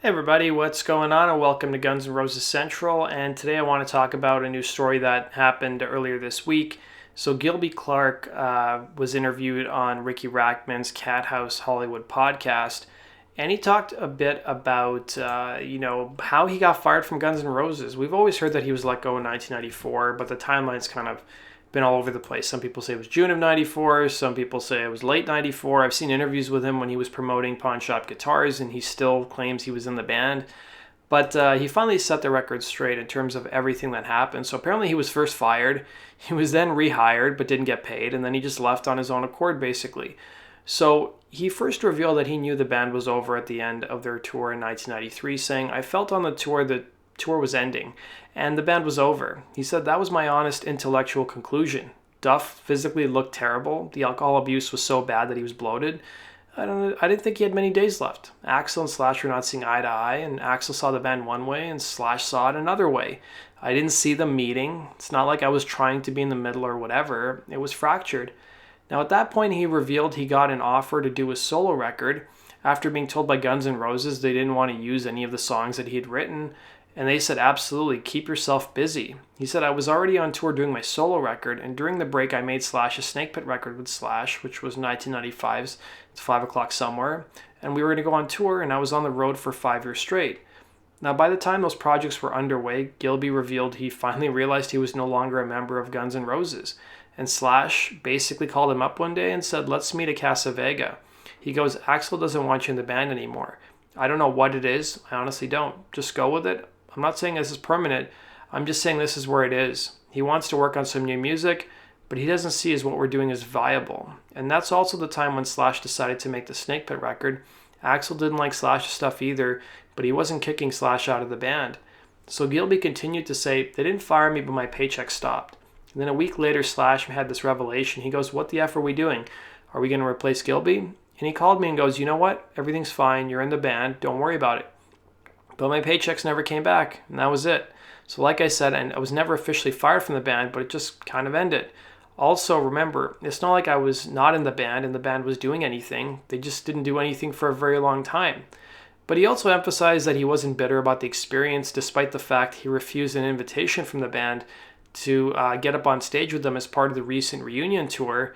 Hey everybody, what's going on? And welcome to Guns N' Roses Central. And today I want to talk about a new story that happened earlier this week. So Gilby Clarke was interviewed on Ricky Rackman's Cat House Hollywood podcast, and he talked a bit about how he got fired from Guns N' Roses. We've always heard that he was let go in 1994, but the timeline's kind of been all over the place. Some people say it was June of 94, some people say it was late 94. I've seen interviews with him when he was promoting Pawn Shop Guitars, and he still claims he was in the band. But he finally set the record straight in terms of everything that happened. So apparently he was first fired, he was then rehired but didn't get paid, and then he just left on his own accord basically. So he first revealed that he knew the band was over at the end of their tour in 1993, saying, "I felt on the tour that tour was ending and the band was over." He said, "That was my honest intellectual conclusion. Duff physically looked terrible. The alcohol abuse was so bad that he was bloated. I didn't think he had many days left. Axl and Slash were not seeing eye to eye, and Axl saw the band one way and Slash saw it another way. I didn't see them meeting. It's not like I was trying to be in the middle or whatever. It was fractured." Now at that point he revealed he got an offer to do a solo record after being told by Guns N' Roses they didn't want to use any of the songs that he had written. And they said, "Absolutely, keep yourself busy." He said, "I was already on tour doing my solo record, and during the break I made Slash a Snake Pit record with Slash, which was 1995's It's 5 O'Clock Somewhere, and we were going to go on tour, and I was on the road for 5 years straight." Now, by the time those projects were underway, Gilby revealed he finally realized he was no longer a member of Guns N' Roses, and Slash basically called him up one day and said, "Let's meet at Casa Vega." He goes, "Axl doesn't want you in the band anymore. I don't know what it is. I honestly don't. Just go with it. I'm not saying this is permanent. I'm just saying this is where it is. He wants to work on some new music, but he doesn't see as what we're doing as viable." And that's also the time when Slash decided to make the Snake Pit record. Axl didn't like Slash's stuff either, but he wasn't kicking Slash out of the band. So Gilby continued to say, "They didn't fire me, but my paycheck stopped." And then a week later, Slash had this revelation. He goes, "What the F are we doing? Are we going to replace Gilby?" And he called me and goes, "You know what? Everything's fine. You're in the band. Don't worry about it." But my paychecks never came back, and that was it. So like I said, and I was never officially fired from the band, but it just kind of ended. Also, remember, it's not like I was not in the band and the band was doing anything. They just didn't do anything for a very long time. But he also emphasized that he wasn't bitter about the experience, despite the fact he refused an invitation from the band to get up on stage with them as part of the recent reunion tour.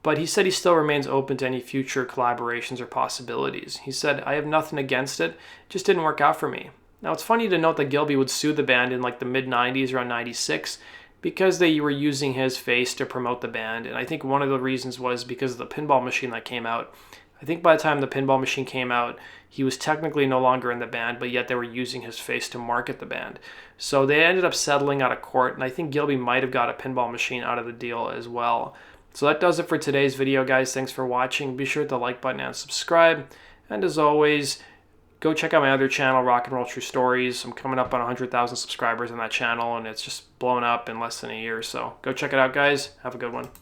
But he said he still remains open to any future collaborations or possibilities. He said, "I have nothing against it. It just didn't work out for me." Now, it's funny to note that Gilby would sue the band in like the mid-90s, around 96, because they were using his face to promote the band. And I think one of the reasons was because of the pinball machine that came out. I think by the time the pinball machine came out, he was technically no longer in the band, but yet they were using his face to market the band. So they ended up settling out of court, and I think Gilby might have got a pinball machine out of the deal as well. So that does it for today's video, guys. Thanks for watching. Be sure to hit the like button and subscribe. And as always, go check out my other channel, Rock and Roll True Stories. I'm coming up on 100,000 subscribers on that channel, and it's just blown up in less than a year. So go check it out, guys. Have a good one.